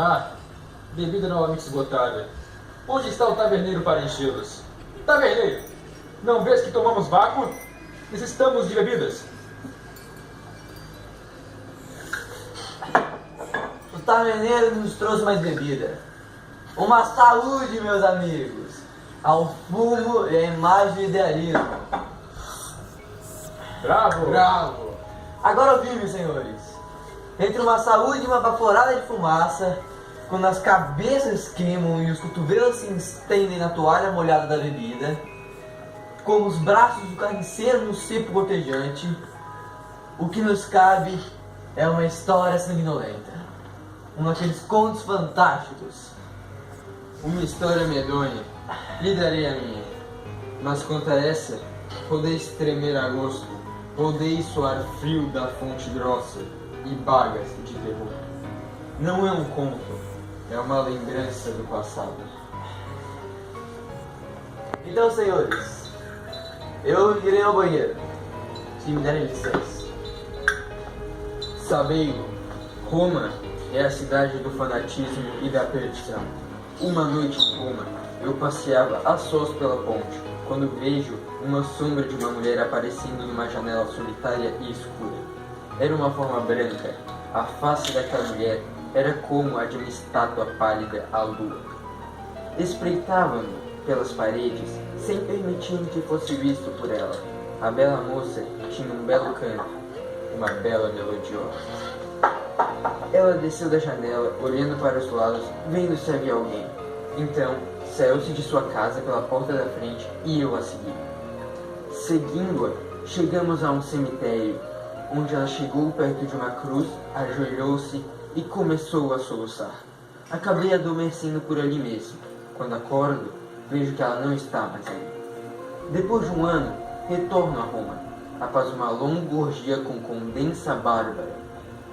Ah, bebida novamente esgotada. Onde está o taverneiro para enchê-los? Taverneiro, não vês que tomamos vácuo? Necessitamos de bebidas. O taverneiro nos trouxe mais bebida. Uma saúde, meus amigos, ao fumo e à imagem do idealismo. Bravo! Bravo! Agora ouvi, meus senhores. Entre uma saúde e uma baforada de fumaça, quando as cabeças queimam e os cotovelos se estendem na toalha molhada da bebida, como os braços do carniceiro no cepo gotejante, o que nos cabe é uma história sanguinolenta. Um daqueles contos fantásticos. Uma história medonha, lhe darei a minha. Mas quanto a essa, podeis tremer a gosto, podeis soar frio da fonte grossa e bagas de terror. Não é um conto, é uma lembrança do passado. Então, senhores, eu irei ao banheiro, se me derem licença. Sabei-lo, Roma é a cidade do fanatismo e da perdição. Uma noite em Roma, eu passeava a sós pela ponte, quando vejo uma sombra de uma mulher aparecendo numa janela solitária e escura. Era uma forma branca. A face daquela mulher era como a de uma estátua pálida à lua. Espreitava-me pelas paredes, sem permitir que fosse visto por ela. A bela moça tinha um belo canto, uma bela melodiosa. Ela desceu da janela, olhando para os lados, vendo se havia alguém. Então, saiu-se de sua casa pela porta da frente e eu a segui. Seguindo-a, chegamos a um cemitério, onde ela chegou perto de uma cruz, ajoelhou-se e começou a soluçar. Acabei adormecendo por ali mesmo. Quando acordo, vejo que ela não está mais ali. Depois de um ano, retorno a Roma, após uma longa orgia com condensa bárbara.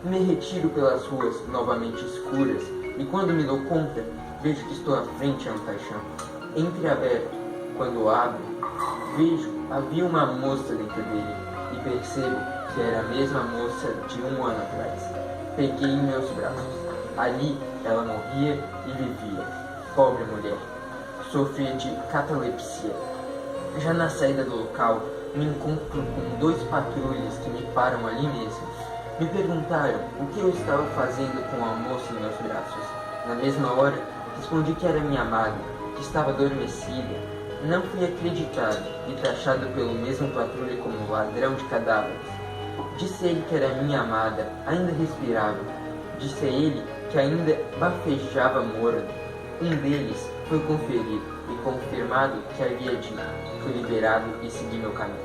Me retiro pelas ruas novamente escuras e quando me dou conta, vejo que estou à frente a um caixão. Entreaberto, quando abro, vejo havia uma moça dentro dele e percebo que era a mesma moça de um ano atrás. Peguei em meus braços. Ali ela morria e vivia. Pobre mulher. Sofria de catalepsia. Já na saída do local, me encontro com 2 patrulhas que me param ali mesmo. Me perguntaram o que eu estava fazendo com a moça em meus braços. Na mesma hora, respondi que era minha amada, que estava adormecida. Não fui acreditado e taxado pelo mesmo patrulha como ladrão de cadáveres. Disse a ele que era minha amada, ainda respirava. Disse a ele que ainda bafejava morno. Um deles foi conferido e confirmado que havia dito. Fui liberado e segui meu caminho.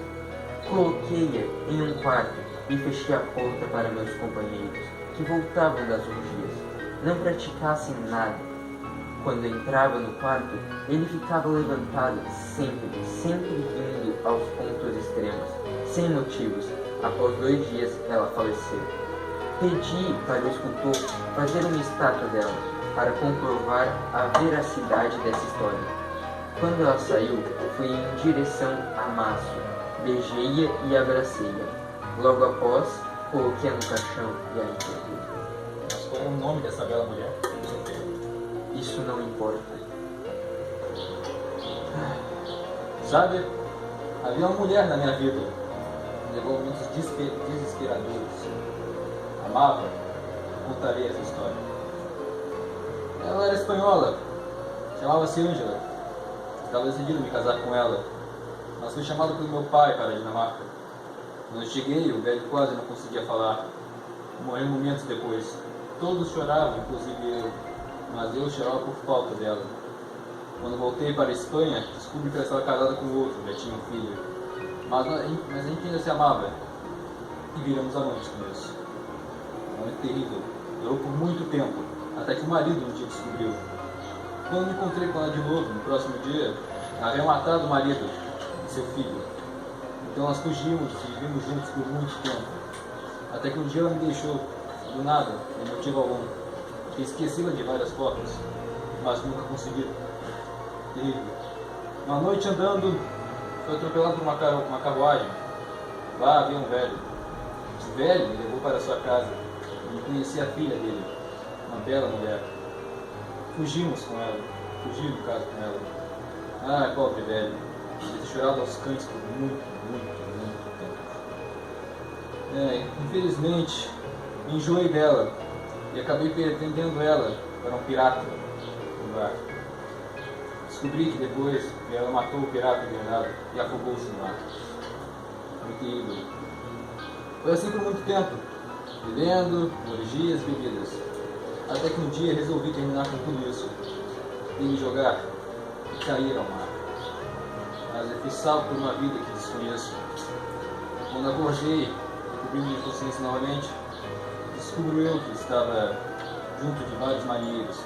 Coloquei-a em um quarto e fechei a porta para meus companheiros, que voltavam das orgias. Não praticassem nada. Quando entrava no quarto, ele ficava levantado sempre indo aos pontos extremos, sem motivos. Após 2 dias, ela faleceu. Pedi para o escultor fazer uma estátua dela, para comprovar a veracidade dessa história. Quando ela saiu, fui em direção a Mácio, beijei-a e abracei-a. Logo após, coloquei-a no caixão e a enterrei. Mas qual é o nome dessa bela mulher? Isso não importa. Sabe, havia uma mulher na minha vida. Me levou momentos desesperadores. Amava, contarei essa história. Ela era espanhola, chamava-se Ângela. Estava decidido a me casar com ela, mas fui chamado pelo meu pai para a Dinamarca. Quando eu cheguei, o velho quase não conseguia falar. Morreu momentos depois. Todos choravam, inclusive eu, mas eu chorava por falta dela. Quando voltei para a Espanha, descobri que ela estava casada com outro, já tinha um filho. Mas a gente ainda se amava e viramos amantes com isso. Um momento terrível. Durou por muito tempo, até que o marido um dia descobriu. Quando me encontrei com ela de novo, no próximo dia, ela havia matado o marido e seu filho. Então nós fugimos e vivemos juntos por muito tempo. Até que um dia ela me deixou, do nada, sem motivo algum. Esqueci-la de várias formas, mas nunca consegui. Terrível. Uma noite andando, foi atropelado por uma carruagem. Lá havia um velho. Esse velho me levou para sua casa e conheci a filha dele, uma bela mulher. Fugimos com ela. Fugi do caso com ela. Ah, pobre velho. Ele tem chorado aos cães por muito tempo. Infelizmente, me enjoei dela e acabei vendendo ela para um pirata no bar. Descobri que depois ela matou o pirata envenenado e afogou-se no mar. Foi terrível. Foi assim por muito tempo, bebendo, orgias, bebidas. Até que um dia resolvi terminar com tudo isso e me jogar e cair ao mar. Mas eu fiz salto por uma vida que desconheço. Quando acordei e cobri minha consciência novamente, descubro eu que estava junto de vários marinheiros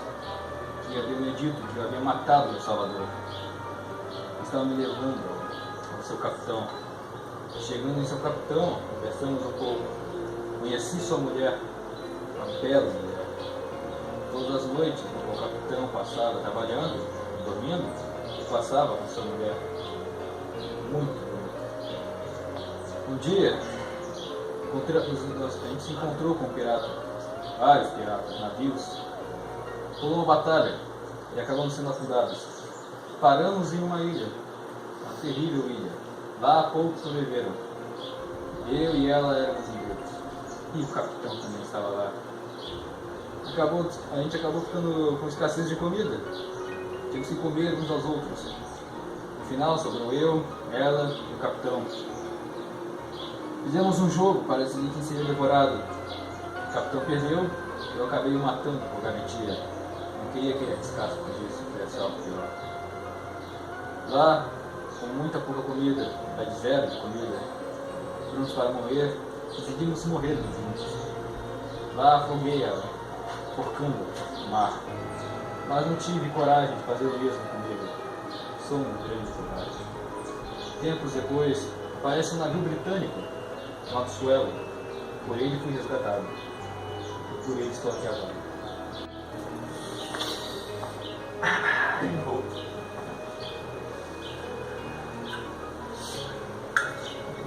que haviam me dito que eu havia matado meu salvador. Estavam me levando ao seu capitão. Chegando em seu capitão, conversamos um pouco. Conheci sua mulher, uma bela mulher. Todas as noites, o capitão passava trabalhando, dormindo, e passava com sua mulher. Muito bonito. Um dia, a gente se encontrou com um pirata, vários piratas, navios. Rolou uma batalha e acabamos sendo afundados. Paramos em uma ilha, uma terrível ilha. Lá poucos sobreviveram. Eu e ela éramos ingleses. E o capitão também estava lá. A gente acabou ficando com escassez de comida. Tínhamos que comer uns aos outros. No final sobrou eu, ela e o capitão. Fizemos um jogo para decidir quem seria devorado. O capitão perdeu e eu acabei o matando por garantia. Não queria que ele arriscasse por isso, fizesse algo pior. Lá, com muita pouca comida, de zero de comida, prontos para morrer, decidimos morrer juntos. Lá afoguei ela, porcando no mar. Mas não tive coragem de fazer o mesmo comigo. Sou um grande covarde. Tempos depois, aparece um navio britânico, no Absuelo. Por ele fui resgatado. E por ele estou aqui agora.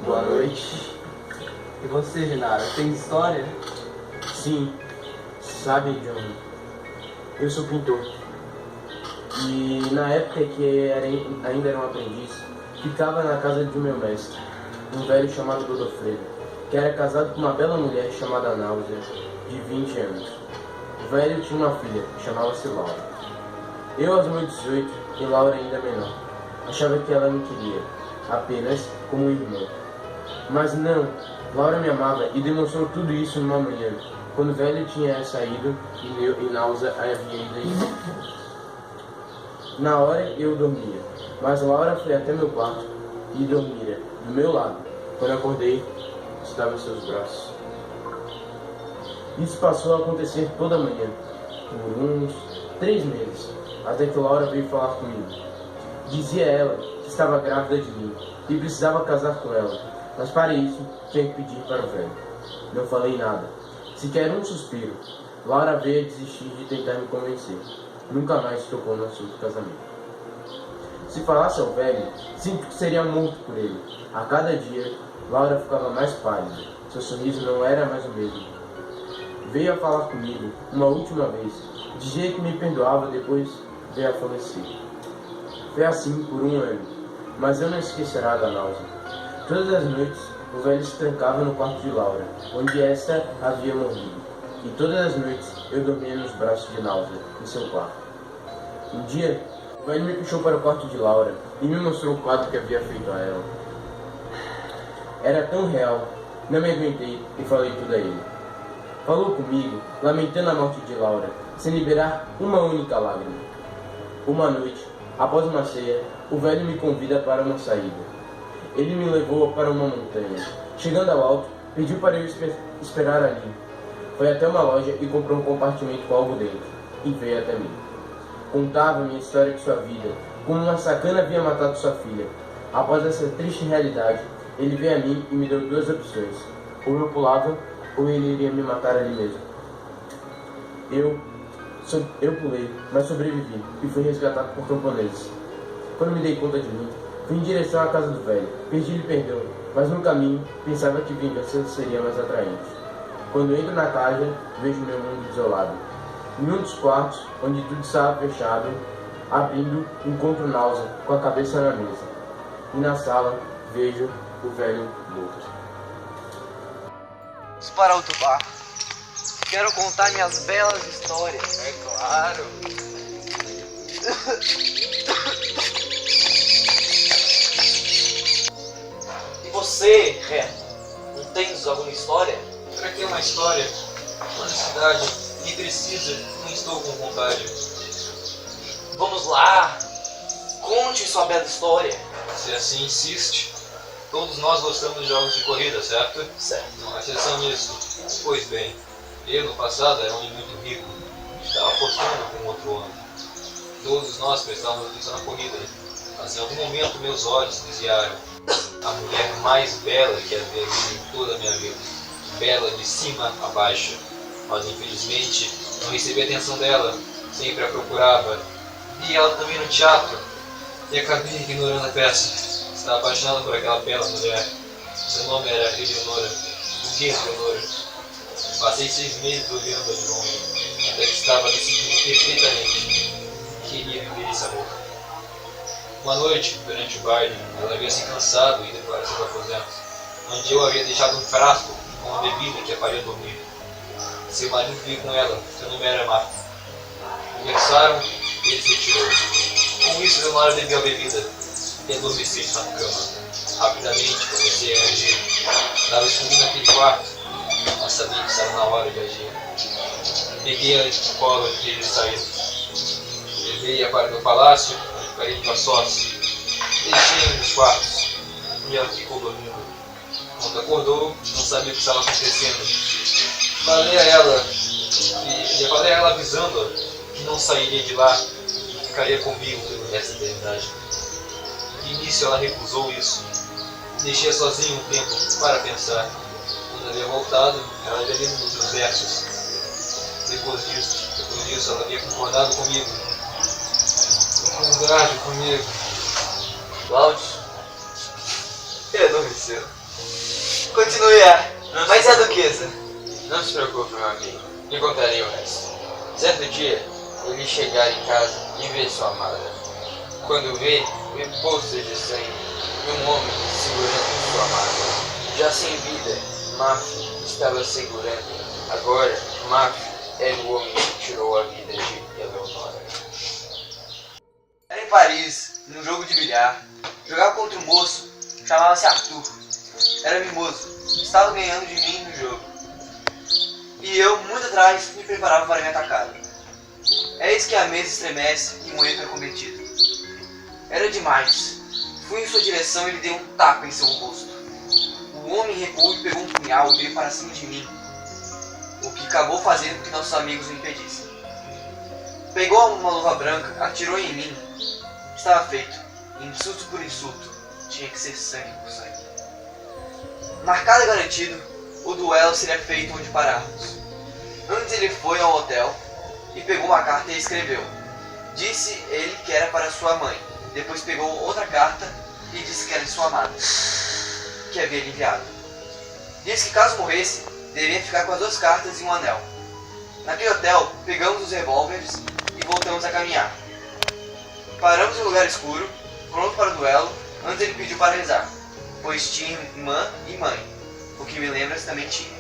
Boa noite. E você, Genaro, tem história? Sim, sabe, John, eu sou pintor. E na época que ainda era um aprendiz, ficava na casa de meu mestre, um velho chamado Godofredo, que era casado com uma bela mulher chamada Náusea, de 20 anos. O velho tinha uma filha, chamava-se Laura. Eu, aos meus 18, e Laura ainda menor, achava que ela me queria, apenas como um irmão. Mas não, Laura me amava e demonstrou tudo isso numa manhã, quando o velho tinha saído e Náusea havia ido. Na hora eu dormia, mas Laura foi até meu quarto e dormira do meu lado. Quando acordei, estava em seus braços. Isso passou a acontecer toda manhã, por uns 3 meses, até que Laura veio falar comigo. Dizia ela que estava grávida de mim e precisava casar com ela, mas para isso tinha que pedir para o velho. Não falei nada, sequer um suspiro. Laura veio a desistir de tentar me convencer. Nunca mais tocou no assunto do casamento. Se falasse ao velho, sinto que seria morto por ele. A cada dia, Laura ficava mais pálida. Seu sorriso não era mais o mesmo. Veio a falar comigo uma última vez. Dizia que me perdoava, depois veio a falecer. Foi assim por 1 ano, mas eu não esquecerá da Náusea. Todas as noites, o velho se trancava no quarto de Laura, onde esta havia morrido. E todas as noites, eu dormia nos braços de Náusea, em seu quarto. Um dia, o velho me puxou para o quarto de Laura e me mostrou o quadro que havia feito a ela. Era tão real, não me aguentei e falei tudo a ele. Falou comigo, lamentando a morte de Laura, sem liberar uma única lágrima. Uma noite, após uma ceia, o velho me convida para uma saída. Ele me levou para uma montanha. Chegando ao alto, pediu para eu esperar ali. Foi até uma loja e comprou um compartimento com algo dentro, e veio até mim. Contava minha história de sua vida, como uma sacana havia matado sua filha. Após essa triste realidade, ele veio a mim e me deu 2 opções. Ou eu pulava, ou ele iria me matar ali mesmo. Eu pulei, mas sobrevivi e fui resgatado por camponeses. Quando me dei conta de mim, fui em direção à casa do velho. Pedi-lhe perdão, mas no caminho pensava que vingança seria mais atraente. Quando entro na casa, vejo meu mundo desolado. Em um dos quartos, onde tudo estava fechado, abrindo, encontro Náusea com a cabeça na mesa. E na sala, vejo o velho morto. Vamos para outro bar. Quero contar minhas belas histórias. É claro. E você, Reto? Não tens alguma história? Pra que uma história? Uma necessidade, nem precisa, não estou com vontade. Vamos lá. Conte sua bela história. Se assim insiste, todos nós gostamos de jogos de corrida, certo? Certo. Não há exceção nisso. Pois bem, eu no passado era um homem muito rico, estava apostando com outro homem. Todos nós prestávamos atenção na corrida, mas em algum momento meus olhos se desviaram. A mulher mais bela que havia visto em toda a minha vida, bela de cima a baixo, mas infelizmente não recebi a atenção dela, sempre a procurava. Vi ela também no teatro e acabei ignorando a peça. Estava apaixonado por aquela bela mulher. Seu nome era Eleonora, burguesa Eleonora. Passei 6 meses olhando de longe, até que estava decidindo perfeitamente que queria viver esse amor. Uma noite, durante o baile, ela havia se cansado e ido para seus aposentos, onde eu havia deixado um frasco com uma bebida que a faria dormir. Seu marido veio com ela, seu nome era Marta. Conversaram e ele se retirou. Com isso, Leonora bebeu a bebida e adormeci na cama. Rapidamente comecei a agir. Estava escondido naquele quarto, mas sabia que estava na hora de agir. Peguei ela de colo e ele saiu. Levei-a para o meu palácio, onde ficaria com a sós. Deixei-a nos quartos e ela ficou dormindo. Quando acordou, não sabia o que estava acontecendo. Falei a ela avisando-a que não sairia de lá e ficaria comigo pelo resto da eternidade. De início ela recusou isso. Deixei-a sozinha um tempo para pensar. Quando havia voltado, ela havia lido meus versos. Depois disso, ela havia concordado comigo. Concordado comigo. Cláudio. Ele adormeceu. Continue a. Mas é a duquesa. Não se preocupe, meu amigo. Me contarei o resto. Certo dia, ele chegar em casa e ver sua amada. Quando vê poças de sangue e um homem segurando sua amada. Já sem vida, Maf estava segurando. Agora, Maf era o homem que tirou a vida de Eleonora. Era em Paris, num jogo de bilhar. Jogava contra um moço, chamava-se Arthur. Era mimoso, estava ganhando de mim no jogo. E eu, muito atrás, me preparava para minha atacada. Eis que a mesa estremece e Moedo foi cometido. Era demais. Fui em sua direção e lhe dei um tapa em seu rosto. O homem recuou e pegou um punhal e veio para cima de mim, o que acabou fazendo com que nossos amigos o impedissem. Pegou uma luva branca, atirou em mim. Estava feito. Insulto por insulto. Tinha que ser sangue por sangue. Marcado e garantido, o duelo seria feito onde pararmos. Antes ele foi ao hotel e pegou uma carta e escreveu. Disse ele que era para sua mãe. Depois pegou outra carta e disse que era de sua amada, que havia lhe enviado. Disse que caso morresse, deveria ficar com as 2 cartas e um anel. Naquele hotel, pegamos os revólveres e voltamos a caminhar. Paramos em um lugar escuro, pronto para o duelo. Antes ele pediu para rezar, pois tinha irmã e mãe, o que me lembra também tinha.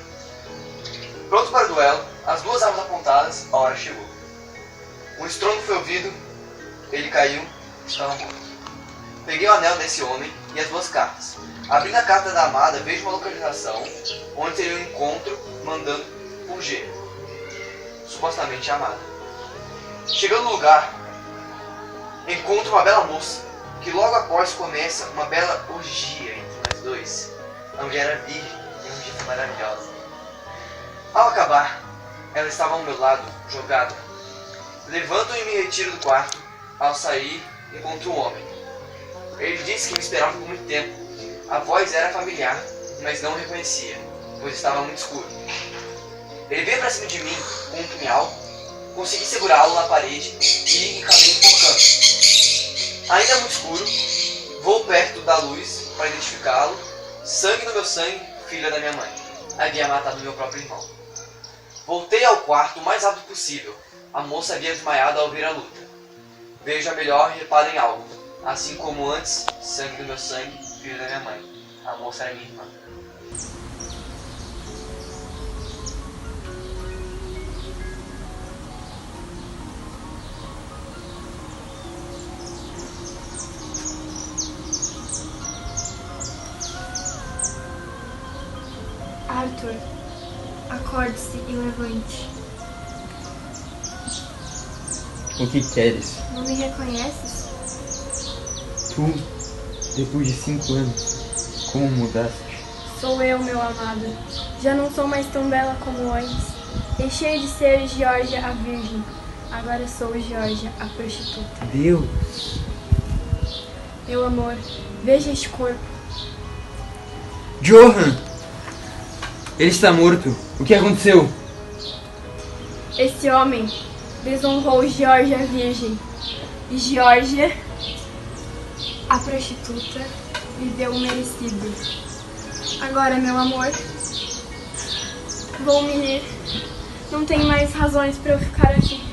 Pronto para o duelo, as 2 armas apontadas, a hora chegou. Um estrondo foi ouvido, ele caiu, estava morto. Peguei o anel desse homem e as 2 cartas. Abrindo a carta da amada, vejo uma localização onde teria um encontro mandando por G, supostamente a amada. Chegando no lugar, encontro uma bela moça, que logo após começa uma bela orgia entre nós 2. A mulher era virgem e um dia maravilhosa. Ao acabar, ela estava ao meu lado, jogada. Levanto e me retiro do quarto. Ao sair, encontro um homem. Ele disse que me esperava por muito tempo. A voz era familiar, mas não o reconhecia, pois estava muito escuro. Ele veio para cima de mim com um punhal. Consegui segurá-lo na parede e acabei enforcando. Ainda muito escuro, vou perto da luz para identificá-lo. Sangue no meu sangue, filha da minha mãe. Havia matado meu próprio irmão. Voltei ao quarto o mais rápido possível. A moça havia desmaiado ao ver a luta. Veja melhor e repara em algo. Assim como antes, sangue do meu sangue, filho da minha mãe. A moça era minha irmã. Arthur, acorde-se e levante. O que queres? Não me reconheces? Tu, depois de 5 anos, como mudaste? Sou eu, meu amado. Já não sou mais tão bela como antes. Deixei de ser Georgia a virgem. Agora sou Georgia a prostituta. Deus! Meu amor, veja este corpo. Johan! Ele está morto. O que aconteceu? Esse homem desonrou Georgia a virgem. E Georgia, a prostituta, viveu o merecido. Agora, meu amor, vou me ir. Não tem mais razões para eu ficar aqui.